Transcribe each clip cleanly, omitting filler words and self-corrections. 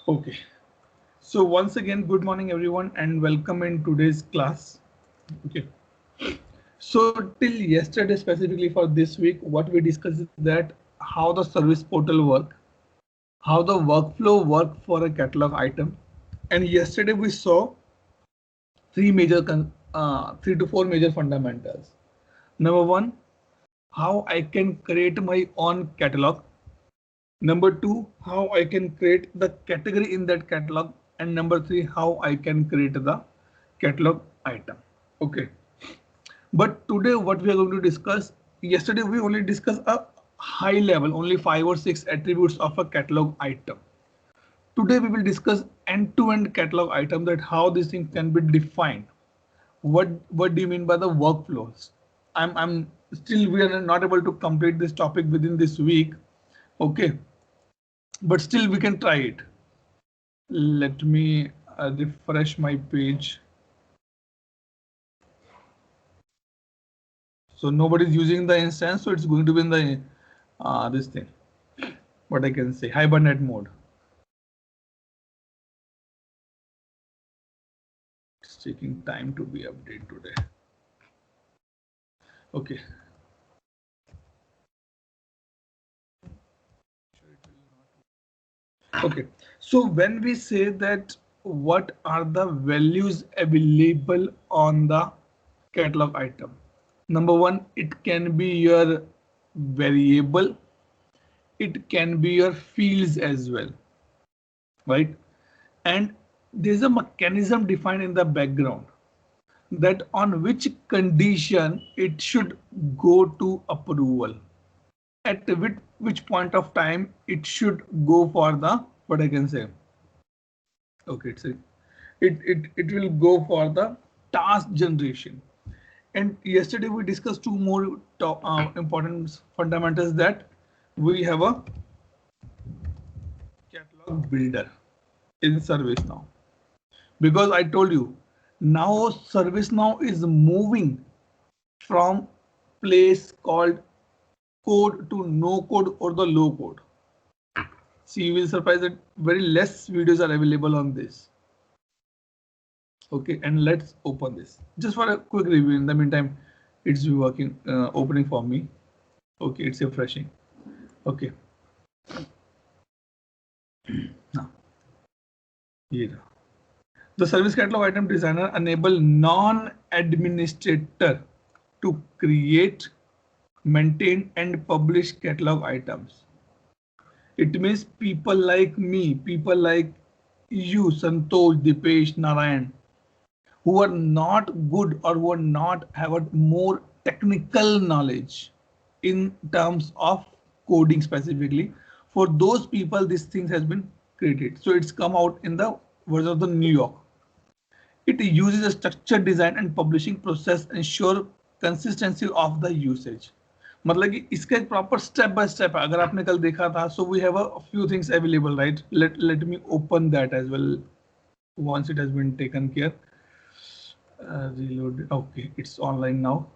Okay. So once again, good morning everyone and welcome in today's class. Okay. So till yesterday specifically for this week, what we discussed is that how the service portal work, how the workflow work for a catalog item. And yesterday we saw three to four major fundamentals. Number one, how I can create my own catalog. Number two, how I can create the category in that catalog. And number three, how I can create the catalog item. Okay. But today, what we are going to discuss, yesterday we only discussed a high level, only 5 or 6 attributes of a catalog item. Today, we will discuss end-to-end catalog item, that how these things can be defined. What do you mean by the workflows? I'm still, we are not able to complete this topic within this week. Okay, but still we can try it. Let me refresh my page. So nobody's using the instance, so it's going to be in the this thing. What I can say, hibernate mode. It's taking time to be updated today. Okay. Okay. So when we say that what are the values available on the catalog item? Number one, it can be your variable. It can be your fields as well, right? And there's a mechanism defined in the background that on which condition it should go to approval, at which point of time it should go for the, what I can say, okay, it will go for the task generation. And yesterday we discussed two more important fundamentals, that we have a catalog builder in ServiceNow, because I told you now ServiceNow is moving from place called code to no code or the low code. See, you will surprise that very less videos are available on this. Okay, and let's open this just for a quick review. In the meantime, it's working, opening for me. Okay, it's refreshing. Okay. Now, here. The service catalog item designer enable non-administrator to create, maintain, and publish catalog items. It means people like me, people like you, Santosh, Dipesh, Narayan, who are not good or who are not have a more technical knowledge in terms of coding specifically. For those people, this thing has been created. So it's come out in the version of the New York. It uses a structured design and publishing process ensure consistency of the usage. मतलब कि इसका एक proper step by step है. अगर आपने कल देखा था, so we have a few things available, right? Let me open that as well once it has been taken care. Reload. Okay, it's online now.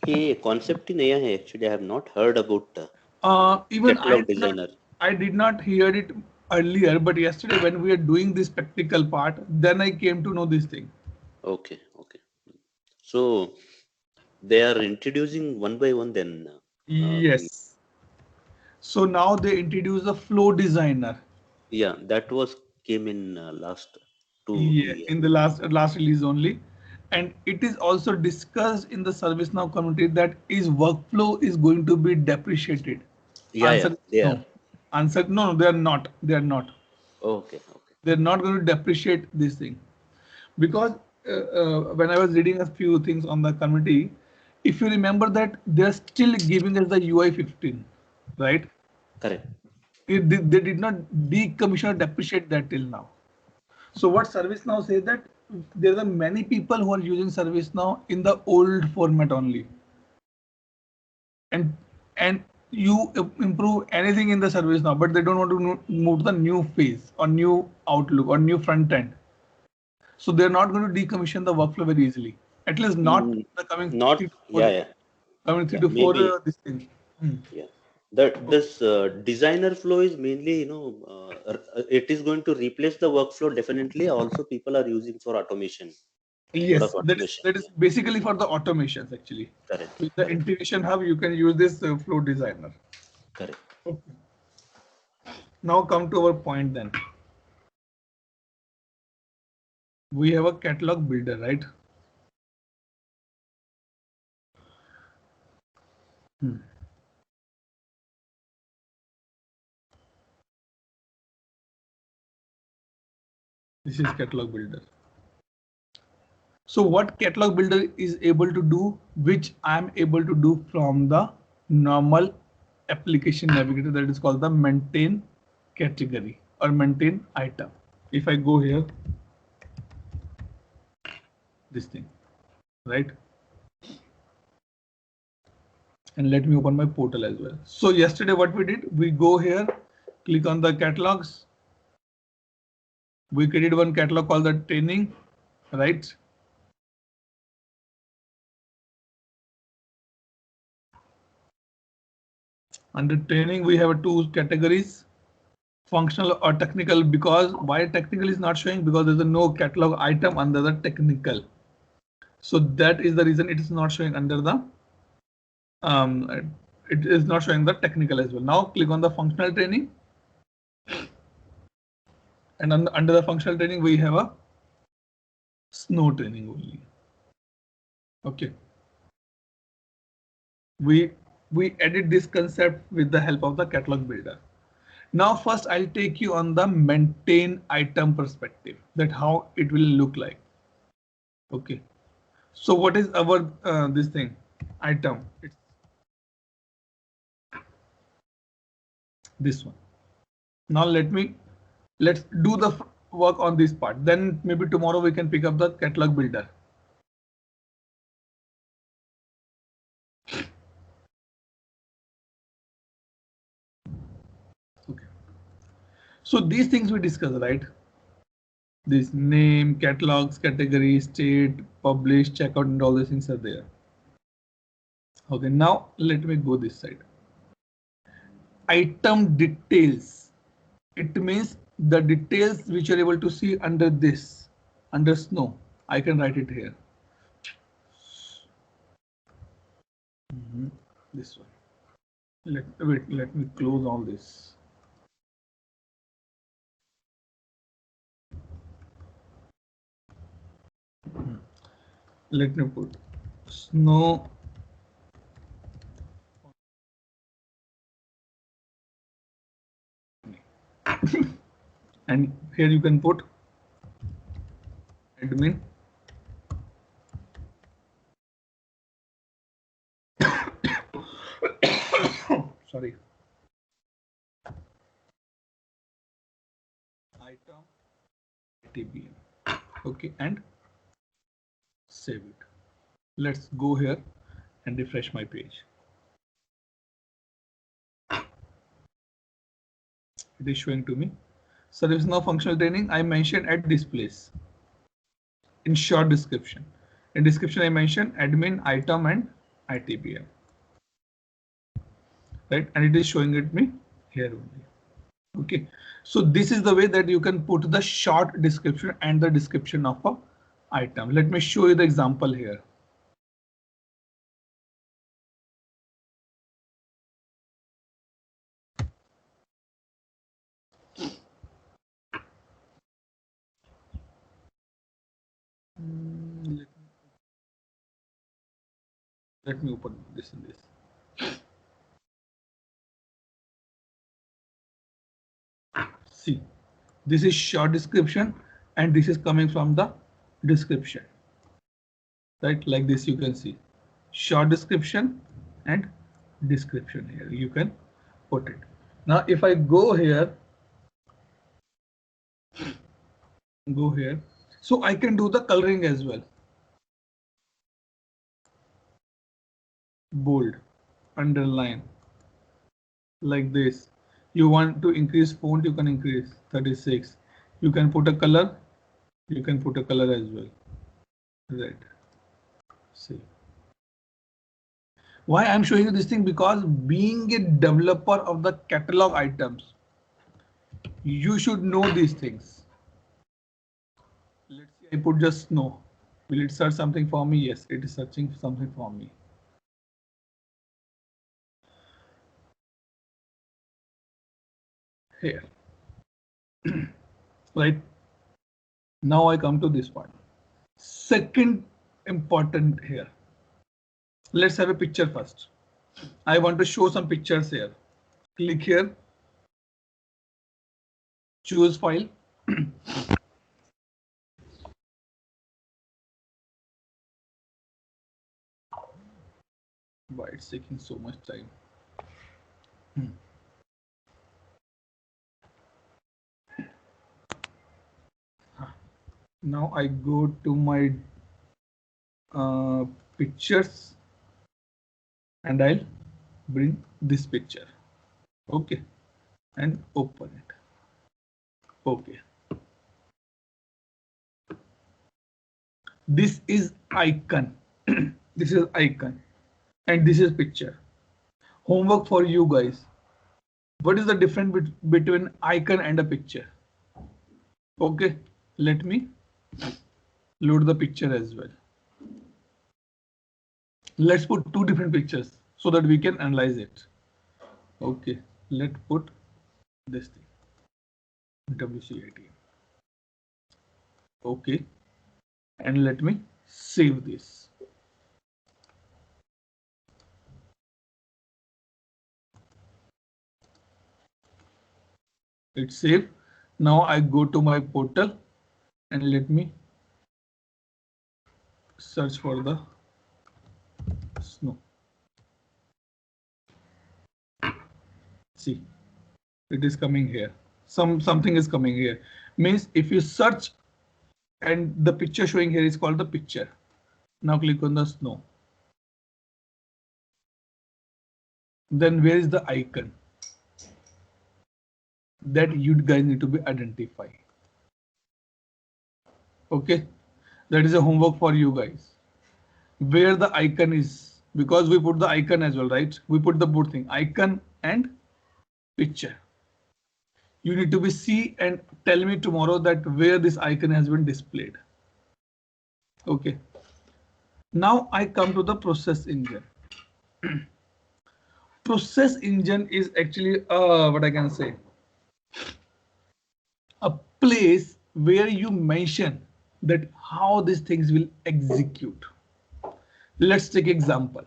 ये कॉन्सेप्ट ही नया है actually. I have not heard about Even catalogue designer. I did not hear it earlier, but yesterday when we are doing this practical part, then I came to know this thing. Okay, okay. So they are introducing one by one then. Yes. So now they introduce the flow designer. Yeah, that was came in last two Yeah, years. in the last release only. And it is also discussed in the ServiceNow community that is workflow is going to be depreciated. Yeah, Answer they no. are. Answer no, they are not. They are not. Okay, okay. They're not going to depreciate this thing, because when I was reading a few things on the community, if you remember that they're still giving us the UI 15, right? Correct. They did not decommission or depreciate that till now. So what ServiceNow says that there are many people who are using ServiceNow in the old format only, and and you improve anything in the ServiceNow, but they don't want to move to the new phase or new outlook or new front end. So they're not going to decommission the workflow very easily. At least not the coming Not. three to four, Yeah, yeah, coming three yeah. to four Maybe. this thing. Hmm. Yeah. This designer flow is mainly, it is going to replace the workflow. Definitely, also people are using for automation. Lot of Yes, automation. that is basically for the automations actually. Correct. With the Correct. integration hub, you can use this flow designer. Correct. Okay. Now come to our point then. We have a catalog builder, right? This is catalog builder. So what catalog builder is able to do, which I am able to do from the normal application navigator, that is called the maintain category or maintain item. If I go here, this thing, right? And let me open my portal as well. So yesterday what we did, we go here, click on the catalogs. We created one catalog called the training, right? Under training, we have two categories, functional or technical. Because why technical is not showing? Because there's a no catalog item under the technical. So that is the reason it is not showing under the, it is not showing the technical as well. Now click on the functional training. And under the functional training, we have a snow training only. Okay. We edit this concept with the help of the catalog builder. Now first I'll take you on the maintain item perspective, that how it will look like. Okay. So what is our this thing item? It's this one. Now let's do the work on this part. Then maybe tomorrow we can pick up the catalog builder. Okay. So these things we discussed, right? This name, catalogs, category, state, publish, checkout, and all these things are there. Okay, now let me go this side. Item details. It means the details which you're able to see under this, under snow. I can write it here. This one. Let me close all this. Let me put snow and here you can put admin sorry, item TBM. Okay, and save it. Let's go here and refresh my page. It is showing to me. Service now functional training I mentioned at this place. In short description. In description I mentioned admin, item, and ITBM. Right, and it is showing it me here only. Okay, so this is the way that you can put the short description and the description of a item. Let me show you the example here. Let me open this in this. See, this is short description and this is coming from the description. Right, like this you can see short description and description here. You can put it. Now if I go here, so I can do the coloring as well. Bold, underline, like this. You want to increase font, you can increase 36. You can put a color, you can put a color as well. Right. See. Why I'm showing you this thing? Because being a developer of the catalog items, you should know these things. Let's see, I put just no. Will it search something for me? Yes, it is searching something for me. Here. Right. Now I come to this point. Second important here. Let's have a picture first. I want to show some pictures here. Click here. Choose file. Why it's taking so much time? Now I go to my pictures and I'll bring this picture. Okay, and open it. Okay. This is icon. This is icon. And this is picture. Homework for you guys. What is the difference between icon and a picture? Okay, let me load the picture as well. Let's put two different pictures so that we can analyze it. Okay, let's put this thing. WC18. Okay, and let me save this. It's saved. Now I go to my portal and let me search for the snow. See, it is coming here. Something is coming here. Means if you search and the picture showing here is called the picture. Now click on the snow. Then where is the icon? That you guys need to be identify. Okay, that is a homework for you guys. Where the icon is, because we put the icon as well, right? We put the both thing, icon and picture. You need to be see and tell me tomorrow that where this icon has been displayed. Okay. Now I come to the process engine. Process engine is actually what I can say, a place where you mention that how these things will execute. Let's take example.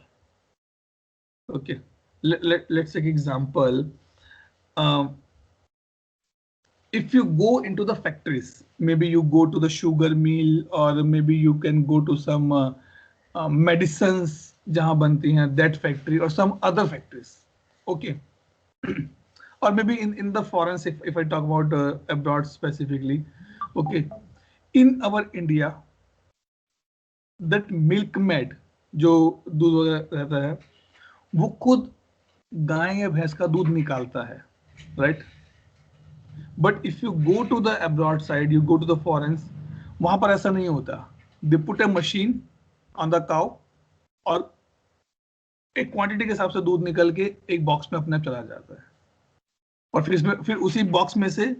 Okay, let's take example. If you go into the factories, maybe you go to the sugar mill, or maybe you can go to some medicines jahan banti hain, that factory, or some other factories. Okay. Or maybe in the foreign, if I talk about abroad specifically. Okay, in our India, that milkmaid जो दूध वगैरह रहता है वो खुद गाय या भैंस का दूध निकालता है, right? But if you go to the abroad side, you go to the foreigns, वहां पर ऐसा नहीं होता. They put a machine on the cow और एक क्वांटिटी के हिसाब से दूध निकल के एक बॉक्स में अपने आप चला जाता है. और फिर उसी बॉक्स में से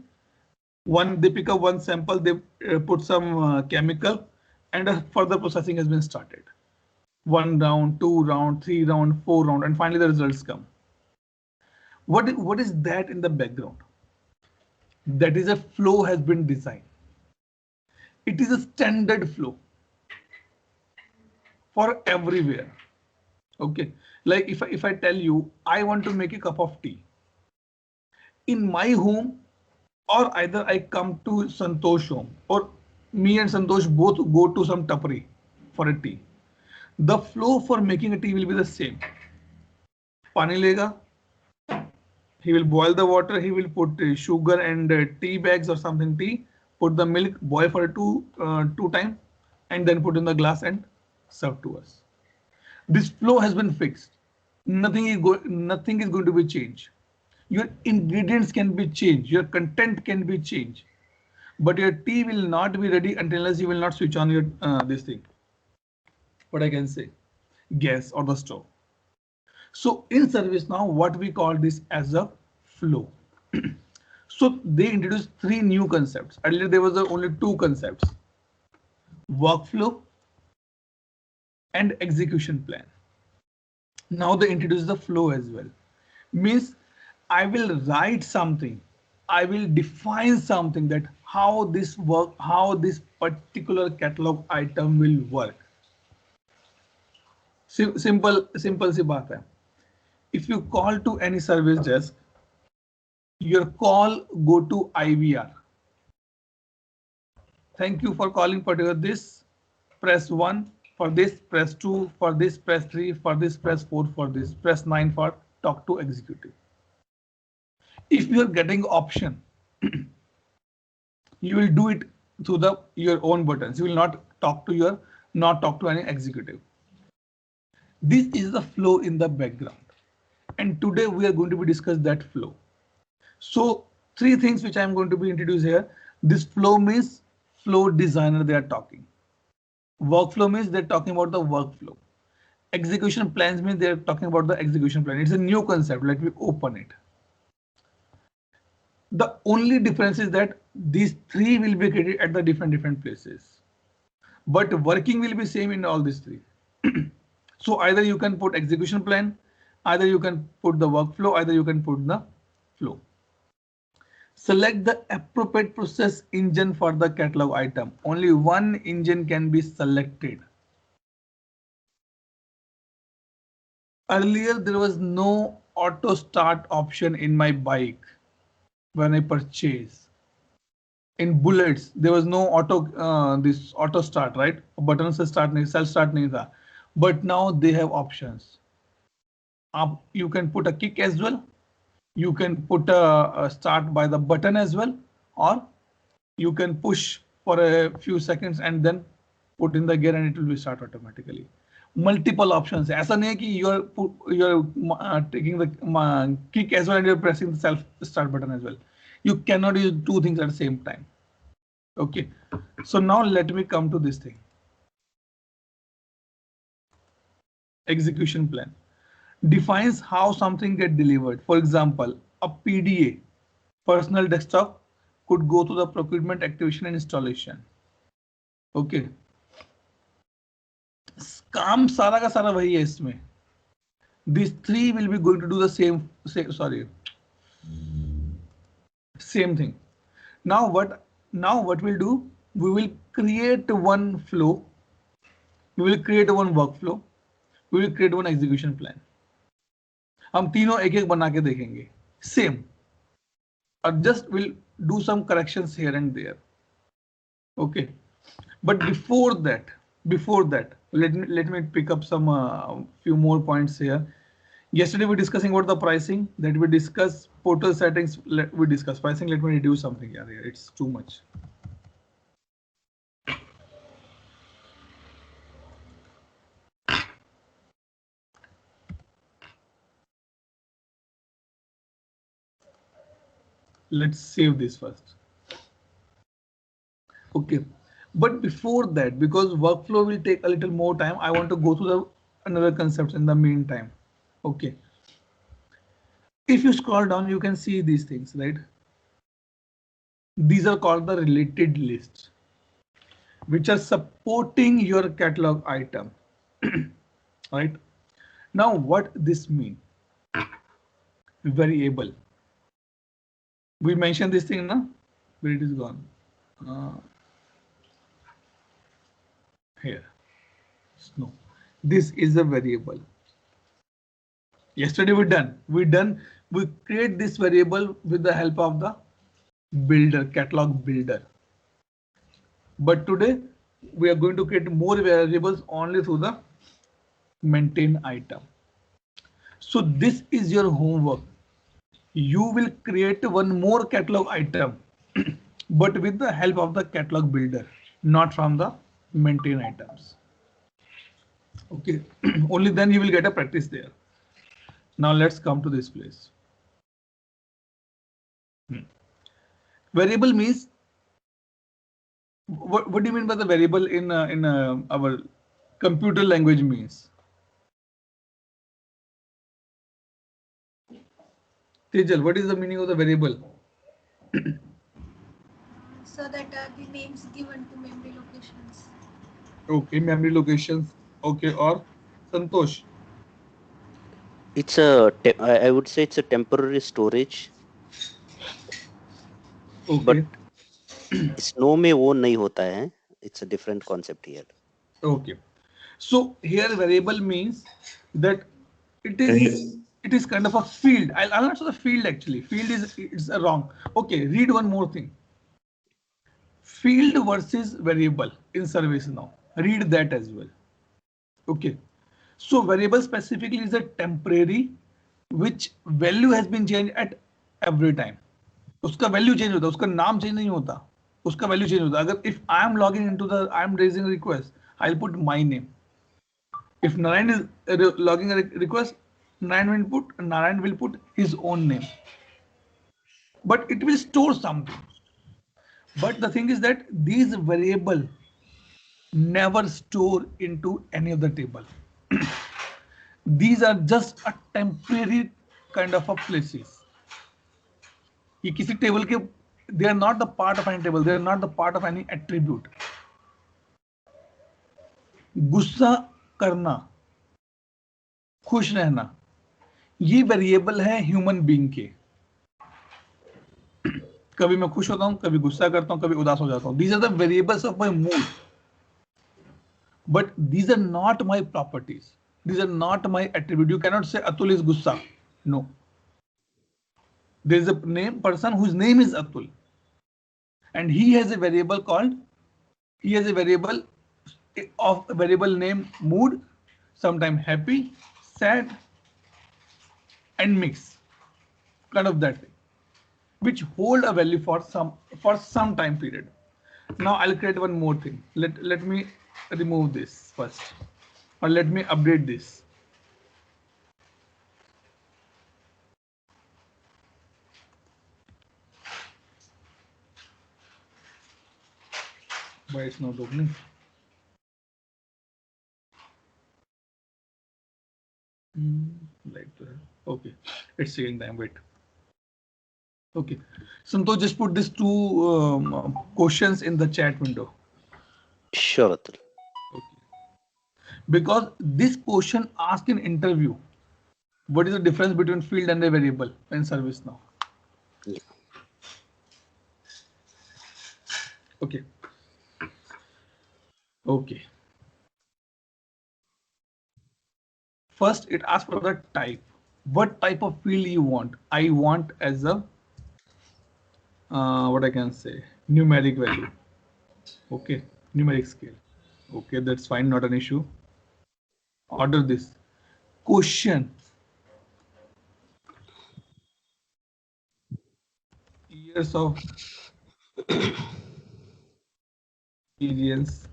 they pick up one sample, they put some chemical, and a further processing has been started. 1 round, 2 round, 3 round, 4 round, and finally the results come. What is that in the background? That is a flow has been designed. It is a standard flow for everywhere. Okay, like if I tell you I want to make a cup of tea in my home, or either I come to Santosh home, or me and Santosh both go to some tapri for a tea, the flow for making a tea will be the same. Pani lega, he will boil the water, he will put sugar and tea bags or something tea, put the milk, boil for two time, and then put in the glass and serve to us. This flow has been fixed. Nothing is going to be changed. Your ingredients can be changed, your content can be changed, but your tea will not be ready unless you will not switch on your this thing, what I can say, gas or the stove. So in ServiceNow, what we call this as a flow. So they introduced three new concepts. Earlier there was only two concepts: workflow and execution plan. Now they introduce the flow as well. Means I will write something, I will define something that how this work, how this particular catalog item will work. Simple सी बात है. If you call to any service desk, your call go to IVR. Thank you for calling particular this. Press 1 for this, press 2 for this, press 3 for this, press 4 for this, press 9 for talk to executive. If you are getting option, you will do it through your own buttons. You will not talk to any executive. This is the flow in the background. And today we are going to be discuss that flow. So three things which I am going to be introduced here. This flow means flow designer they are talking. Workflow means they're talking about the workflow. Execution plans means they're talking about the execution plan. It's a new concept. Let me open it. The only difference is that these three will be created at the different places, but working will be same in all these three. So either you can put execution plan, either you can put the workflow, either you can put the flow. Select the appropriate process engine for the catalog item. Only one engine can be selected. Earlier, there was no auto start option in my bike when I purchase. In Bullets, there was no this auto start, right? Button se start nahi, self start nahi tha. But now they have options. You can put a kick as well. You can put a start by the button as well, or you can push for a few seconds and then put in the gear and it will be start automatically. Multiple options. ऐसा नहीं है कि you're taking the kick as well and you're pressing the self start button as well. You cannot use two things at the same time. Okay. So now let me come to this thing. Execution plan defines how something get delivered. For example, a PDA, personal desktop, could go to the procurement, activation and installation. Okay. काम सारा का सारा वही है इसमें. These three will be going to do the same thing. Now what we'll do? We will create one flow. We will create one workflow. We will create one execution plan. हम तीनों एक एक बना के देखेंगे. Same. Or just we'll do some corrections here and there. Okay. But before that, let me pick up some few more points here. Yesterday we discussing about the pricing, that we discuss portal settings. We discuss pricing. Let me reduce something here. It's too much. Let's save this first. Okay. But before that, because workflow will take a little more time, I want to go through another concepts in the meantime. Okay. If you scroll down, you can see these things, right? These are called the related lists, which are supporting your catalog item. Right? Now, what this mean? Variable. We mentioned this thing now, where it is gone. Here. No. This is a variable. Yesterday we create this variable with the help of the builder, catalog builder. But today we are going to create more variables only through the maintain item. So this is your homework. You will create one more catalog item, but with the help of the catalog builder, not from the maintain items. Okay, only then you will get a practice there. Now let's come to this place. Variable means, what do you mean by the variable in our computer language means? Tejal, what is the meaning of the variable? So that are the names given to memory locations. Okay, memory locations. Okay, or Santosh. It's I would say it's a temporary storage, but Okay, snow में वो नहीं होता है. It's a different concept here. okay. So here variable means that it is kind of a field. I'll answer the field actually. Field is it's wrong. Okay, read one more thing. Field versus variable in service now. Read that as well. Okay. So variable specifically is a temporary which value has been changed at every time. उसका value change होता है, उसका नाम change नहीं होता, उसका value change होता है. अगर if I am logging into the I am raising request, I will put my name. If Narayan is logging a request, Narayan will put his own name, but it will store something. But the thing is that these variable never store into any of the table. These are just a temporary kind of a places. ये किसी table के they are not the part of any table, they are not the part of any attribute. गुस्सा करना, खुश रहना, ये variable है human being के. कभी मैं खुश होता हूं, कभी गुस्सा करता हूं, कभी उदास हो जाता हूं. These are the variables of my mood, but these are not my properties. These are not my attribute. You cannot say Atul is gussa. No. There is a person whose name is Atul, and he has a variable of a variable name mood, sometimes happy, sad, and mix, kind of that way, which hold a value for some time period. Now I'll create one more thing. Let me remove this first, or let me update this. Why it's not opening? Like okay, it's taking time. Wait. Okay, Santosh, just put these two questions in the chat window. Sure, Atul. Okay. Because this question asked in interview, what is the difference between field and a variable in ServiceNow? Yeah. Okay. Okay. First, it asks for the type. What type of field you want? I want as a what I can say, numeric value. Okay, numeric scale. Okay, that's fine, not an issue. Order this question. Years of experience.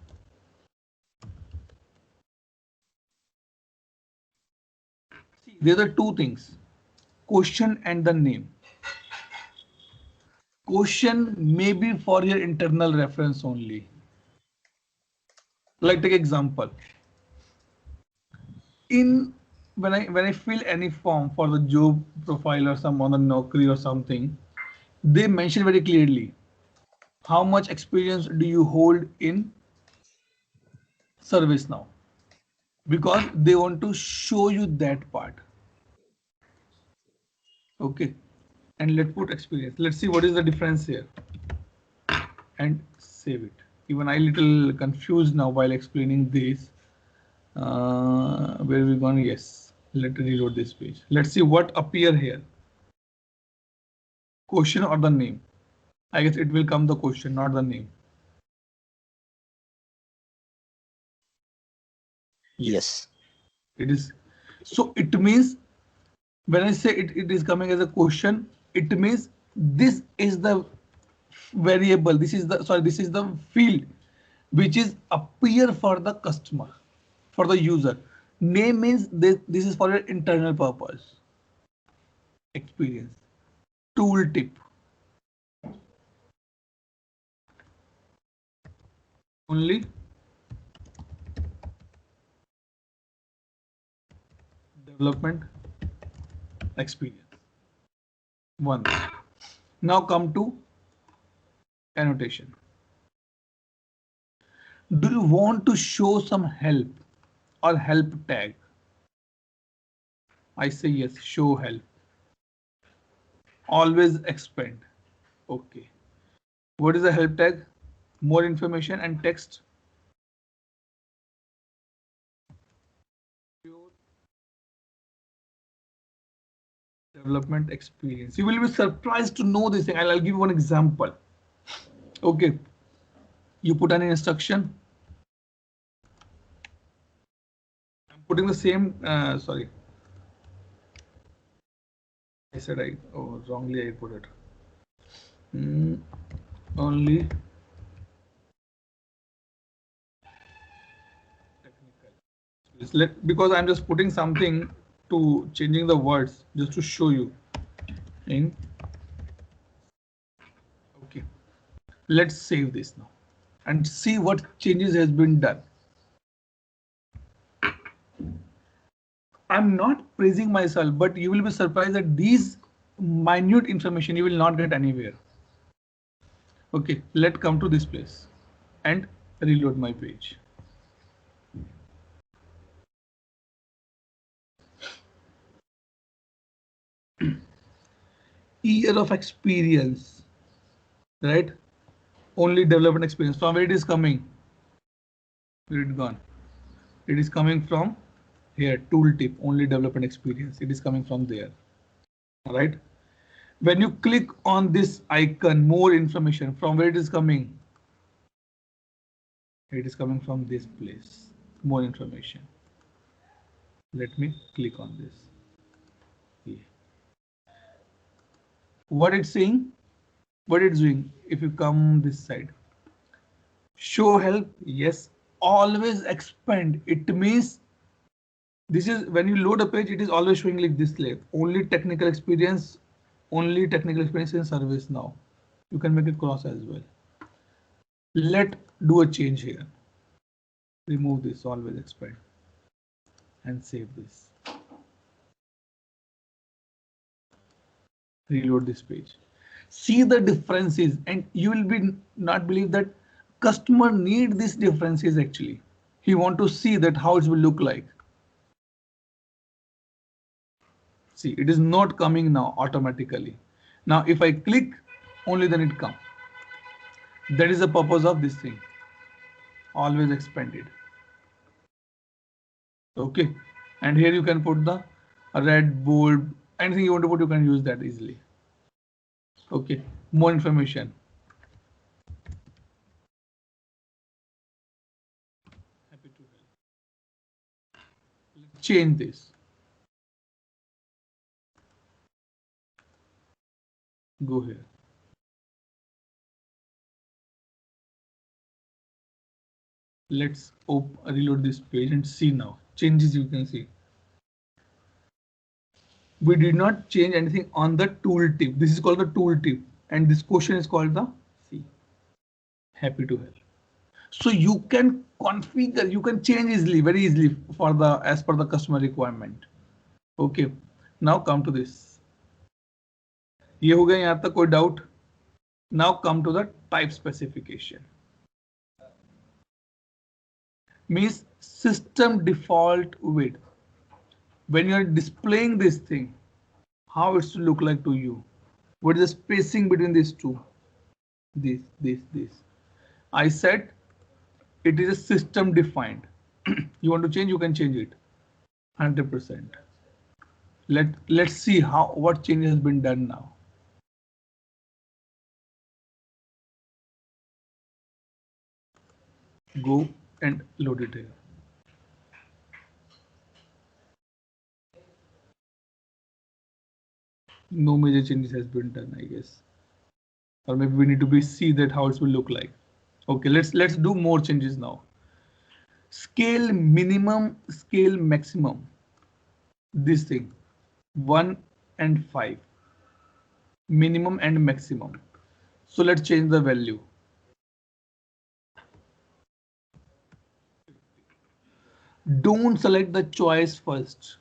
See, there are two things: question and the name. Question may be for your internal reference only. Like take example. In when I fill any form for the job profile or some on the Naukri or something, they mention very clearly how much experience do you hold in ServiceNow, because they want to show you that part. Okay, and let's put experience. Let's see what is the difference here and save it. Even I little confused now while explaining this. Where we gone? Yes, let's reload this page. Let's see what appear here. Question or the name? I guess it will come the question, not the name. Yes. It is. So it means when I say it is coming as a question, it means this is the variable. This is the field which is appear for the customer, for the user. Name means this is for your internal purpose. Experience. Tool tip. Only development experience. 1. Now come to annotation. Do you want to show some help or help tag? I say yes, show help. Always expand. Okay. What is the help tag? More information and text. Development experience. You will be surprised to know this thing. I'll give you one example. Okay. You put an instruction. I'm putting the same, sorry. I said wrongly I put it. Only technical. Because I'm just putting something to changing the words just to show you. Okay. Let's save this now and see what changes has been done. I'm not praising myself, but you will be surprised that these minute information you will not get anywhere. Okay, let's come to this place and reload my page. Year of experience, right? Only development experience. From where it is coming? Where it gone? It is coming from here, tooltip, only development experience. It is coming from there, all right? When you click on this icon, more information, from where it is coming? It is coming from this place, more information. Let me click on this. Yeah. What it's saying, what it's doing, if you come this side, show help, yes, always expand. It means this is when you load a page, it is always showing like this layer, only technical experience in ServiceNow. You can make it cross as well. Let do a change here. Remove this, always expand, and save this. Reload this page. See the differences, and you will be not believe that customer need these differences actually. He want to see that how it will look like. See, it is not coming now automatically. Now, if I click, only then it comes. That is the purpose of this thing. Always expanded. Okay. And here you can put the red, bold, anything you want to put, you can use that easily. Okay. More information. Happy to help. Let's change this. Go here. Let's reload this page and see now. Changes you can see. We did not change anything on the tooltip. This is called the tooltip, and this question is called the C. Happy to help. So you can configure, you can change easily, very easily for the as per the customer requirement. Okay. Now come to this. ये हो गया यहाँ तक कोई doubt? Now come to the type specification. Means system default width. When you are displaying this thing, how it's to look like to you? What is the spacing between these two? This. I said it is a system defined. You want to change, you can change it. 100%. Let's see what change has been done now. Go and load it here. No major changes has been done, I guess. Or maybe we need to see that how it will look like. Okay, let's do more changes now. Scale minimum, scale maximum. This thing 1 and 5. Minimum and maximum. So let's change the value. Don't select the choice first.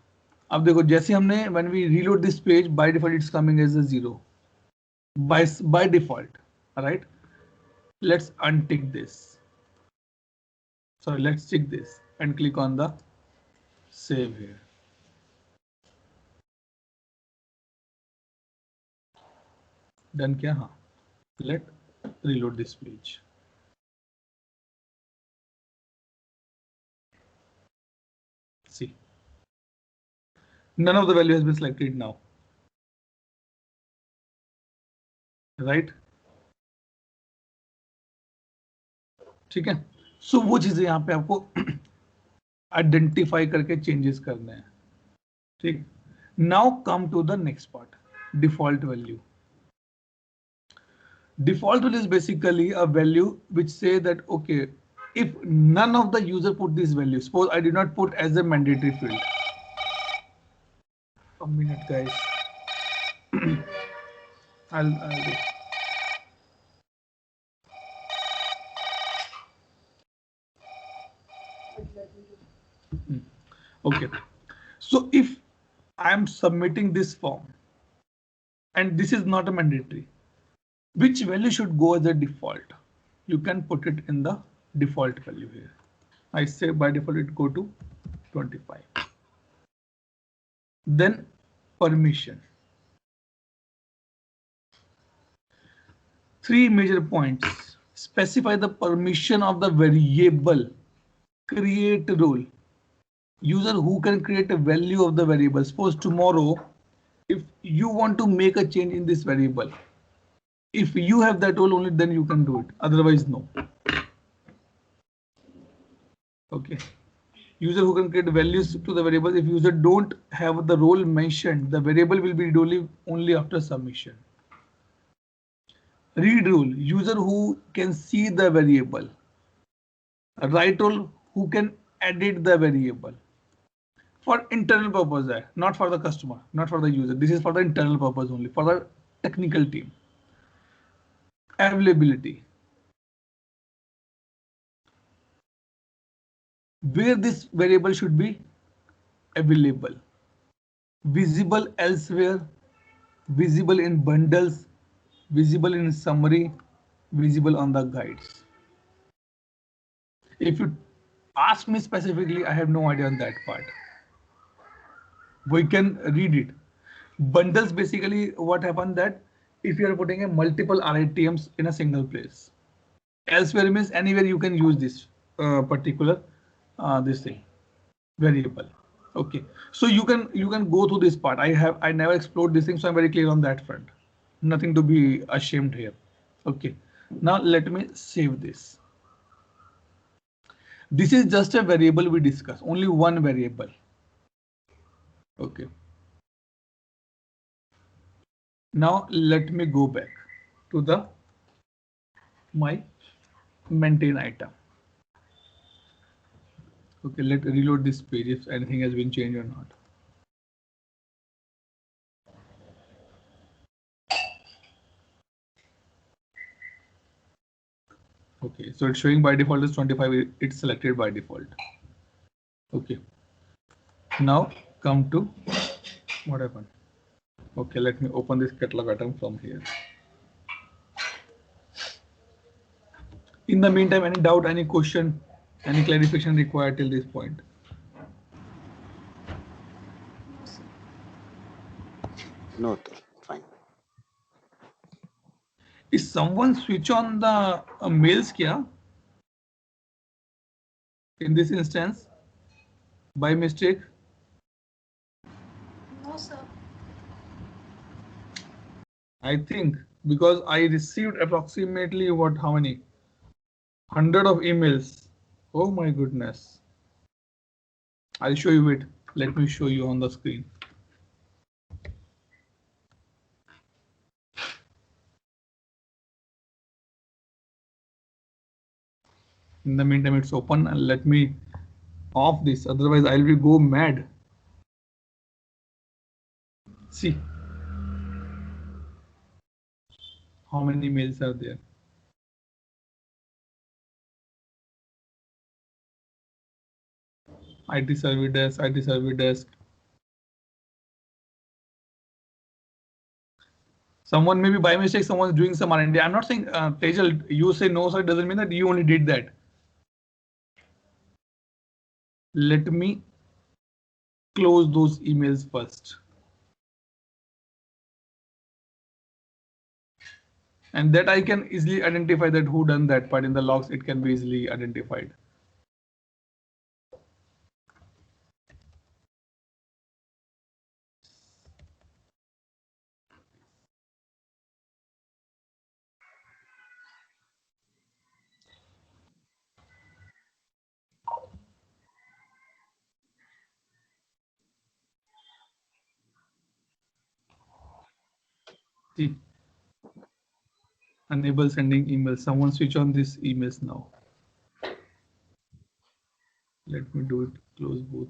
अब देखो जैसे हमने when we reload this page, by default it's coming as a 0. by default. All right. Let's untick this. Sorry, let's tick this and click on the save here. Done क्या? हाँ. Let reload this page. See, none of the value has been selected now. Right? ठीक है. So वो चीजें यहाँ पे आपको identify करके चेंजेस करने हैं. ठीक. Now come to the next part. Default value. Default value is basically a value which say that okay, if none of the user put this value, suppose I did not put as a mandatory field. A minute, guys. I'll do. Okay. So if I am submitting this form and this is not a mandatory, which value should go as a default? You can put it in the default value here. I say by default it go to 25. Then permission. 3 major points. Specify the permission of the variable. Create rule. User who can create a value of the variable. Suppose tomorrow, if you want to make a change in this variable, if you have that role only, then you can do it. Otherwise, no. Okay. User who can create values to the variable. If user don't have the role mentioned, the variable will be read only after submission. Read rule. User who can see the variable. Write rule who can edit the variable. For internal purpose, not for the customer, not for the user. This is for the internal purpose only, for the technical team. Availability. Where this variable should be available. Visible elsewhere, visible in bundles, visible in summary, visible on the guides. If you ask me specifically, I have no idea on that part. We can read it. Bundles, basically what happened that if you are putting a multiple RITMs in a single place. Elsewhere means anywhere you can use this particular this thing variable. Okay, so you can go through this part. I never explored this thing, so I'm very clear on that front. Nothing to be ashamed here. Okay, now let me save this. This is just a variable we discuss, only one variable. Okay. Now let me go back to the my maintain item. Okay, let's reload this page if anything has been changed or not. Okay, so it's showing by default is 25. It's selected by default. Okay. Now come to what happened. Okay, let me open this catalog item from here. In the meantime, any doubt, any question, any clarification required till this point? No, fine. Is someone switch on the mails kya? In this instance, by mistake? No, sir. I think because I received approximately how many? 100 of emails. Oh my goodness. I'll show you it. Let me show you on the screen. In the meantime, it's open and let me off this. Otherwise, I will go mad. See how many mails are there. IT service desk, IT service desk. Someone maybe by mistake, someone's doing some R&D. I'm not saying, Tejal, you say no, sir, it doesn't mean that you only did that. Let me close those emails first. And that I can easily identify that who done that part in the logs. It can be easily identified. See, enable sending emails. Someone switch on these emails now. Let me do it. Close both.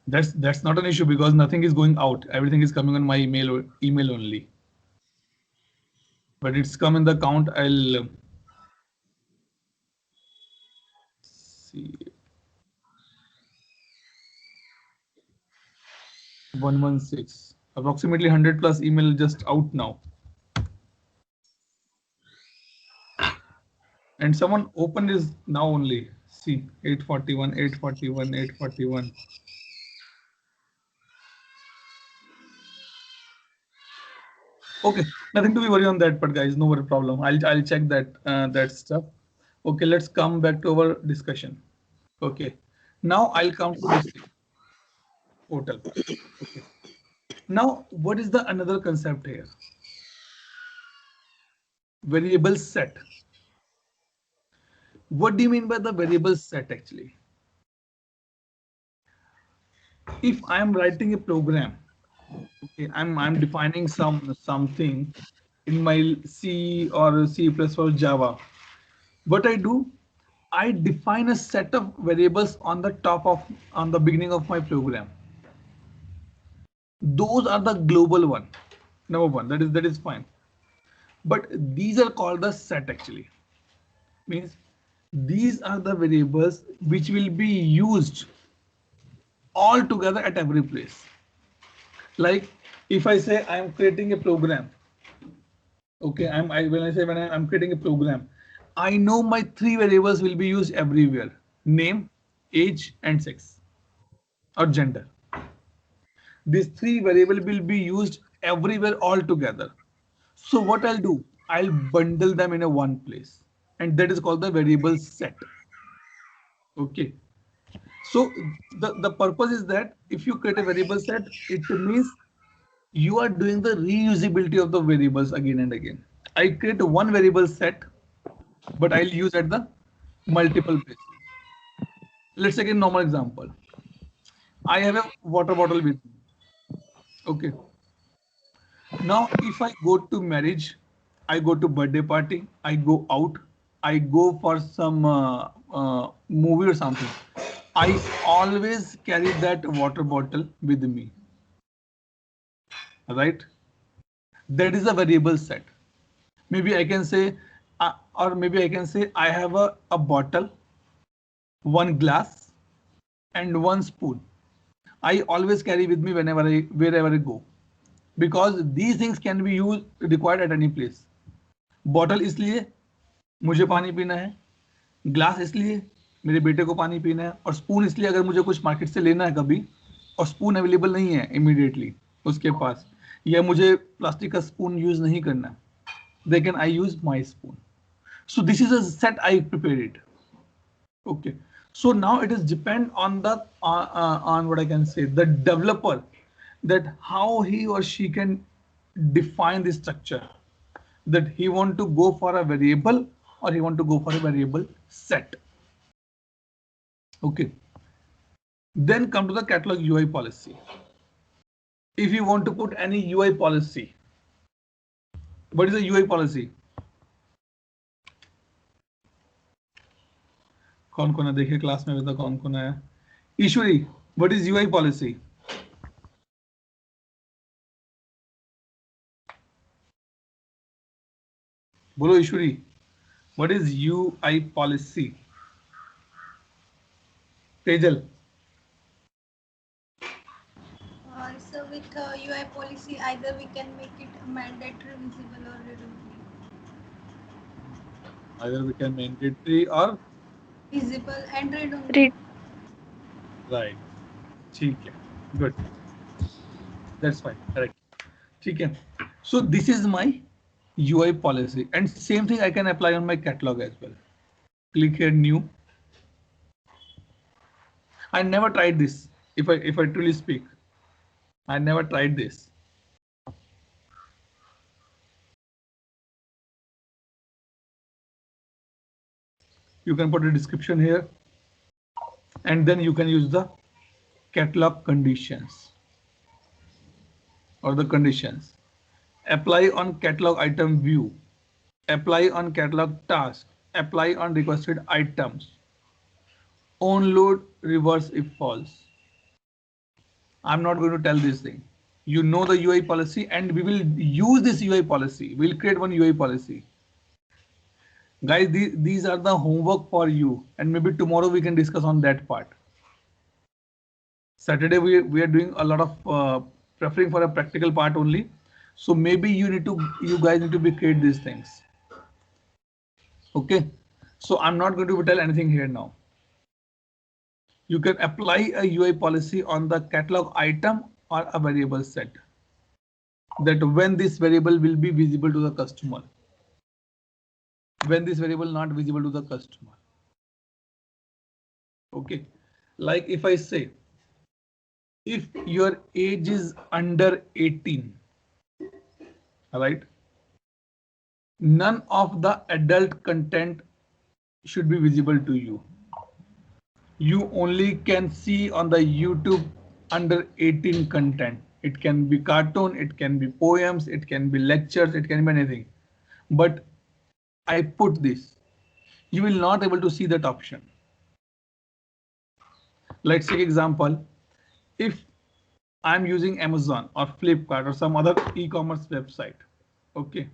That's not an issue because nothing is going out. Everything is coming on my email only. But it's come in the account. I'll see. 116. Approximately 100 plus email just out now. And someone opened is now only. See, 841, 841, 841. Okay, nothing to be worried on that, but guys, no worry problem. I'll check that that stuff. Okay, let's come back to our discussion. Okay, now I'll come to this thing. Portal. Okay. Now, what is the another concept here? Variable set. What do you mean by the variable set actually? If I am writing a program, okay, I'm defining something in my C or C plus or Java. What I do, I define a set of variables on the beginning of my program. Those are the global one. Number one, that is fine. But these are called the set actually. Means these are the variables which will be used all together at every place. Like if I say I'm creating a program, okay, when I'm creating a program, I know my three variables will be used everywhere: name, age, and sex or gender. These three variables will be used everywhere all together. So what I'll do, I'll bundle them in a one place, and that is called the variable set. Okay. So the purpose is that if you create a variable set, it means you are doing the reusability of the variables again and again. I create one variable set, but I'll use at the multiple places. Let's take a normal example. I have a water bottle with me. Okay. Now, if I go to marriage, I go to birthday party, I go out, I go for some movie or something, I always carry that water bottle with me. Right? That is a variable set. Maybe I can say, or maybe I can say I have a bottle, one glass, and one spoon. I always carry with me wherever I go, because these things can be used required at any place. Bottle इसलिए मुझे पानी पीना है, glass इसलिए मेरे बेटे को पानी पीना है, और स्पून इसलिए अगर मुझे कुछ मार्केट से लेना है कभी और स्पून अवेलेबल नहीं है इमीडिएटली उसके पास, या मुझे प्लास्टिक का स्पून यूज नहीं करना, then can I use my spoon. So this is a set I prepared it. Okay. So now it is depend on the on what I can say, the developer, that how he or she can define the structure, that he want to go for a variable or he want to go for a variable set. Okay. Then come to the catalog UI policy. If you want to put any UI policy, what is the UI policy? कौन कौन है देखिए class में बता कौन कौन है. ईश्वरी, what is UI policy? बोलो ईश्वरी, what is UI policy? Tejal. It's a with UI policy, either we can make it mandatory, visible or read-only. Either we can mandatory or Visible and read-only. Read. right. ठीक है. Good. That's fine. Correct. ठीक है. So this is my UI policy, and same thing I can apply on my catalog as well. Click here, new. I never tried this. If I truly speak, I never tried this. You can put a description here, and then you can use the catalog conditions or the conditions. Apply on catalog item view, apply on catalog task, apply on requested items, onload reverse if false. I'm not going to tell this thing. You know the UI policy, and we will use this UI policy. We'll create one UI policy. Guys, these are the homework for you, and maybe tomorrow we can discuss on that part. Saturday we are doing a lot of preferring for a practical part only. So maybe you guys need to create these things. Okay. So I'm not going to tell anything here now. You can apply a UI policy on the catalog item or a variable set, that when this variable will be visible to the customer, when this variable not visible to the customer. Okay. Like if I say, if your age is under 18, all right, none of the adult content should be visible to you. You only can see on the YouTube under 18 content. It can be cartoon, it can be poems, it can be lectures, it can be anything. But I put this, you will not able to see that option. Let's take example. If I'm using Amazon or Flipkart or some other e-commerce website, okay,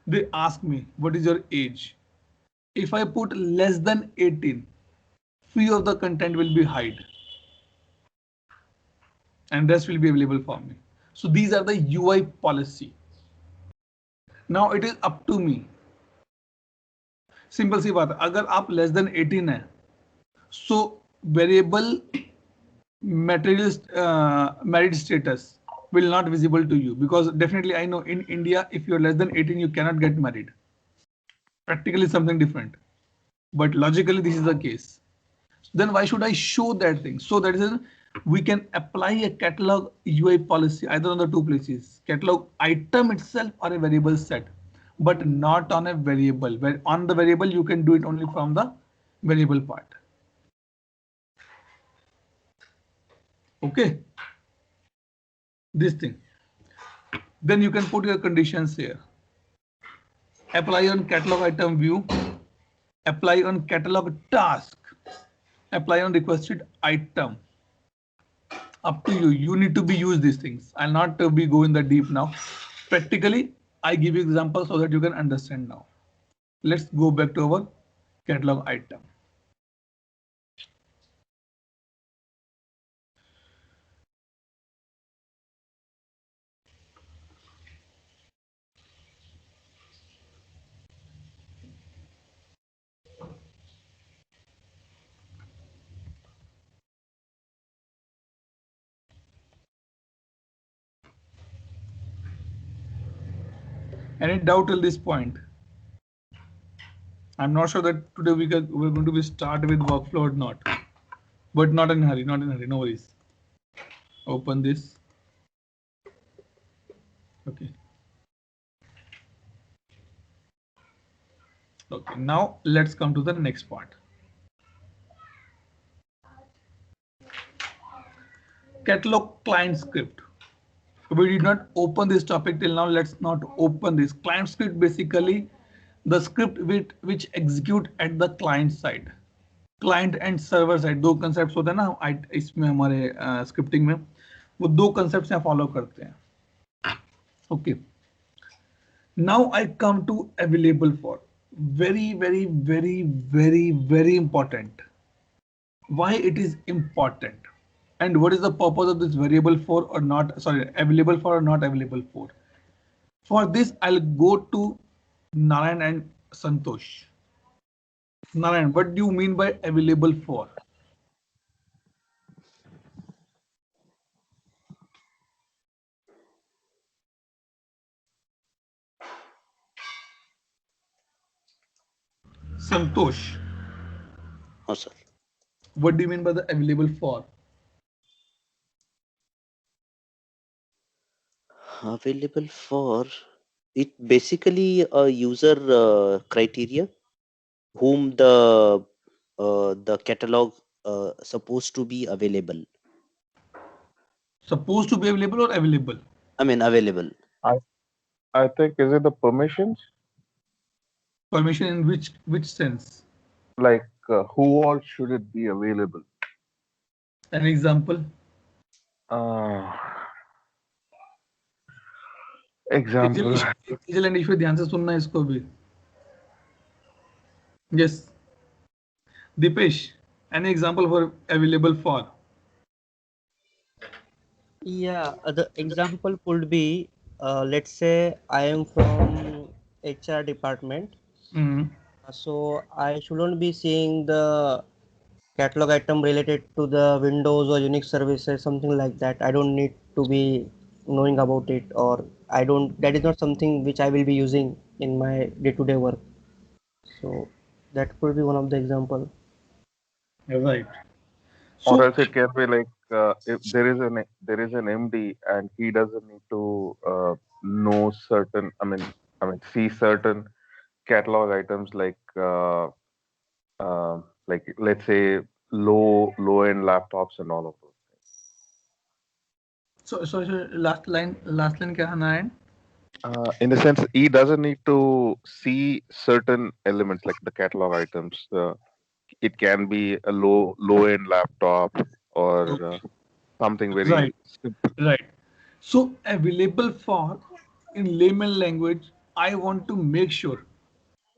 they ask me, what is your age? If I put less than 18, few of the content will be hide, and rest will be available for me. So these are the UI policy. Now it is up to me. Simple सी बात है, अगर आप less than 18 है, so variable married status will not visible to you, because definitely I know in India, if you're less than 18, you cannot get married. Practically something different, but logically this is the case. Then why should I show that thing? So that is, we can apply a catalog UI policy either on the two places, catalog item itself or a variable set, but not on a variable. Where on the variable you can do it only from the variable part. Okay, this thing. Then you can put your conditions here. Apply on catalog item view, apply on catalog task, apply on requested item. Up to you. You need to be use these things. I'll not be going that deep now. Practically, I give you examples so that you can understand now. Let's go back to our catalog item. Any doubt till this point? I'm not sure that today we're going to be start with workflow or not, but not in a hurry, not in a hurry, no worries. Open this. Okay. Okay, now let's come to the next part. Catalog client script. We did not open this topic till now. Let's not open this. Client script, basically the script which execute at the client side, client and server side. दो concepts होते हैं ना इसमें हमारे scripting में, वो दो concepts यहाँ follow करते हैं. Okay. Now I come to available for. Very, very, very, very, very important. Why it is important? and what is the purpose of this variable for or not, sorry, available for or not available for. For this, I'll go to Narayan and Santosh. Narayan, what do you mean by available for? Santosh, Oh, sir. what do you mean by the available for? Available for it basically a user criteria whom the catalog supposed to be available. Supposed to be available or available? I mean available. I think, is it the permissions? Permission in which sense? Like who all should it be available? An example? Example. Tejal and Ishwar ध्यान से सुनना इसको भी. Yes. Dipesh, any example for available for? Yeah, the example could be, let's say I am from HR department, Mm. so I shouldn't be seeing the catalog item related to the Windows or Unix services, something like that. I don't need to be knowing about it, or I don't. That is not something which I will be using in my day-to-day work. So that could be one of the example. Right. Or So else it can be like if there is an MD and he doesn't need to know certain. I mean, see certain catalog items like let's say low end laptops and all of those things. so last line क्या है Narayan? In a sense, he doesn't need to see certain elements like the catalog items. It can be a low end laptop or something very Right. simple. Right. So available for, in layman language, I want to make sure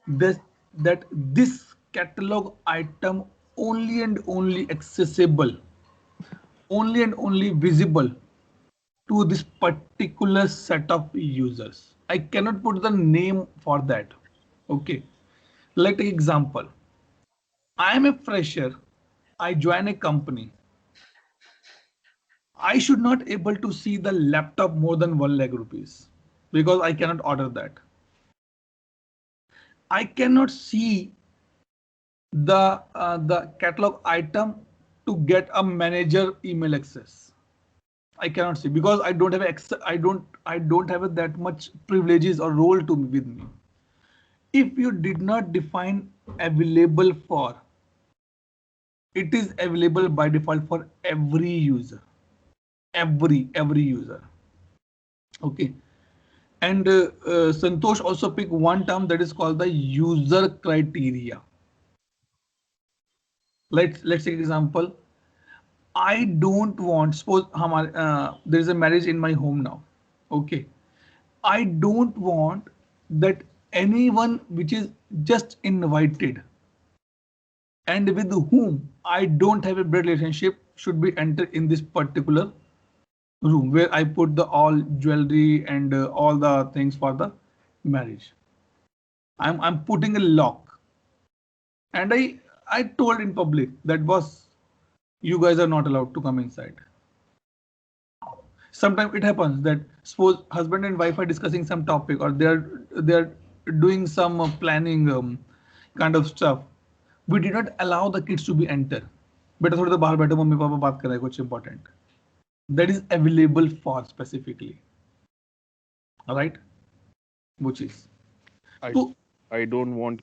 that this catalog item only and only accessible, only and only visible to this particular set of users. I cannot put the name for that. Okay. Let's take example. I am a fresher. I join a company. I should not able to see the laptop more than 1 lakh rupees because I cannot order that. I cannot see the catalog item to get a manager email access. I cannot see because I don't have access. I don't have that much privileges or role to me with me. If you did not define available for, it is available by default for every user. Every user. Okay. And Santosh also picked one term that is called the user criteria. Let's take example. I don't want, suppose there is a marriage in my home now. Okay. I don't want that anyone which is just invited and with whom I don't have a blood relationship should be entered in this particular room where I put the all jewelry and all the things for the marriage. I'm putting a lock, and I told in public that boss, you guys are not allowed to come inside. Sometimes it happens that suppose husband and wife are discussing some topic or they're doing some planning kind of stuff. We did not allow the kids to be enter. बेटा थोड़ी देर बाहर बैठो mummy papa बात कर रहे हैं कुछ important. That is available for specifically. All right, which is. I don't want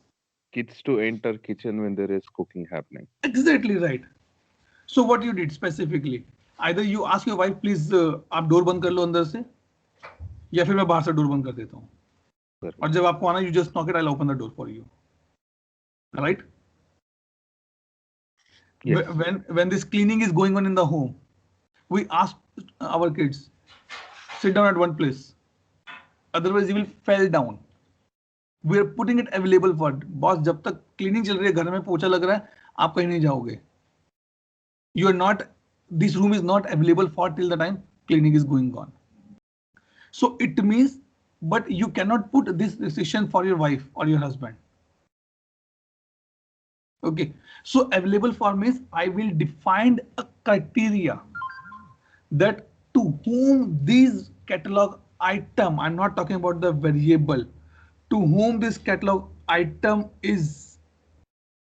kids to enter kitchen when there is cooking happening. Exactly right. So what you did specifically? Either you ask your wife, please आप door बंद कर लो अंदर से, या फिर मैं बाहर से डोर बंद कर देता हूँ. और जब आपको आना, you just knock it, I'll open the door for you. Right? Yes. When this cleaning is going on in the home, we ask our kids, sit down at one place. Otherwise, you will fall down. We are putting it available for boss. जब तक cleaning चल रही है, घर में पोछा लग रहा है, आप कहीं नहीं जाओगे. You are not this room is not available for till the time cleaning is going on. So it means, but you cannot put this restriction for your wife or your husband. Okay, so available for means I will define a criteria that to whom these catalog item, I'm not talking about the variable, to whom this catalog item is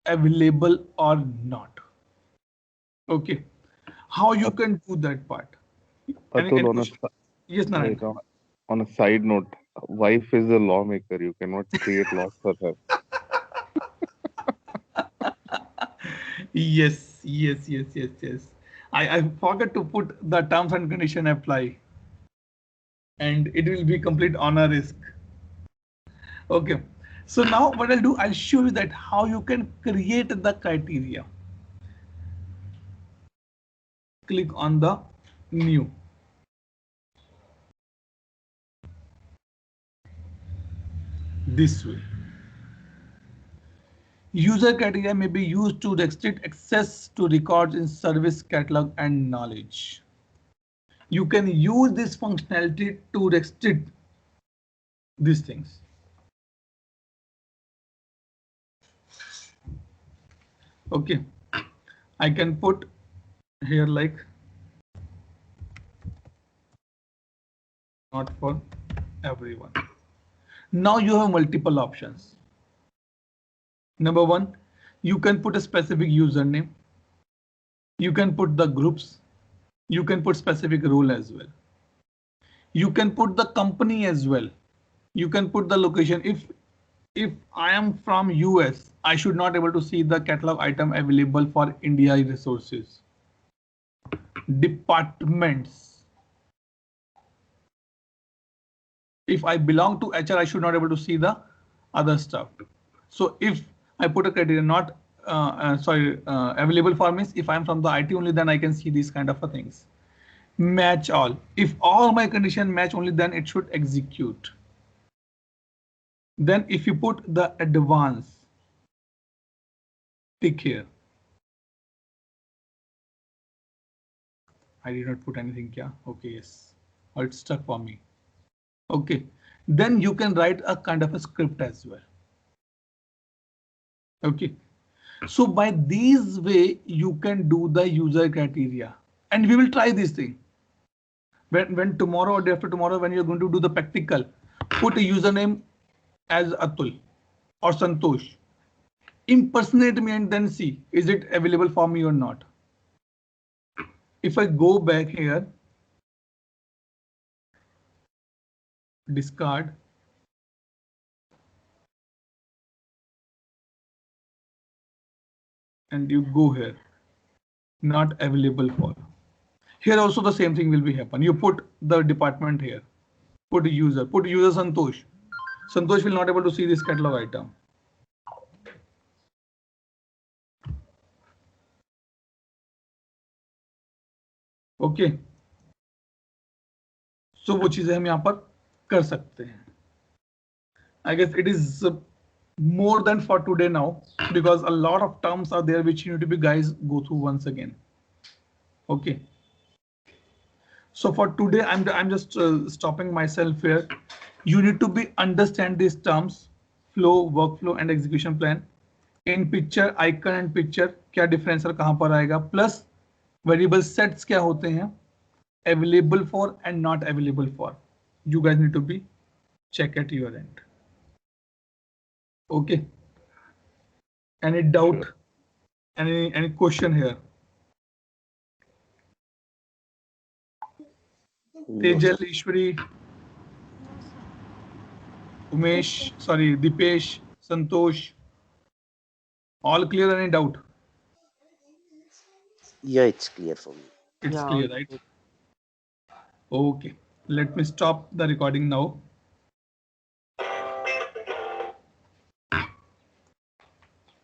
available or not. Okay, how you can do that part? Atul, on a, Question? Yes, Narayan. wait, on a side note, wife is a lawmaker. You cannot create laws for her. Yes. I forgot to put the terms and condition apply, and it will be complete on a risk. Okay, so now what I'll do, I'll show you that how you can create the criteria. Click on the new. This way. User criteria may be used to restrict access to records in service catalog and knowledge. You can use this functionality to restrict these things. Okay, I can put here like not for everyone. Now you have multiple options. Number one, you can put a specific username. You can put the groups. You can put specific role as well. You can put the company as well. You can put the location. If I am from US, I should not able to see the catalog item available for India resources. Departments. If I belong to HR, I should not able to see the other stuff. So if I put a criteria not available for me, if I'm from the IT only, then I can see these kind of things. Match all. If all my condition match only, then it should execute. Then if you put the advance, tick here. I did not put anything here. Okay, yes. Or it's stuck for me. Okay. Then you can write a kind of a script as well. Okay. So by this way, you can do the user criteria, and we will try this thing. When tomorrow or day after tomorrow, when you're going to do the practical, put a username as Atul or Santosh. Impersonate me and then see, is it available for me or not? If I go back here, discard, and you go here, not available for. Here also the same thing will be happen. You put the department here, put user Santosh. Santosh will not able to see this catalog item. Okay so वो चीजें हम यहाँ पर कर सकते हैं. I guess it is more than for today now, because a lot of terms are there which you need to be guys go through once again. Okay, so for today I'm just stopping myself here. You need to be understand these terms, flow, workflow and execution plan. In picture, icon and picture क्या difference और कहाँ पर आएगा, plus variable sets क्या होते हैं, available for and not available for. You guys need to be check at your end. Okay, any doubt? Sure. Any question here? Tejal, Ishwari, Umesh, sorry, Dipesh, Santosh, all clear? Any doubt? Yeah, it's clear for me. It's Yeah, clear, right? Okay, let me stop the recording now.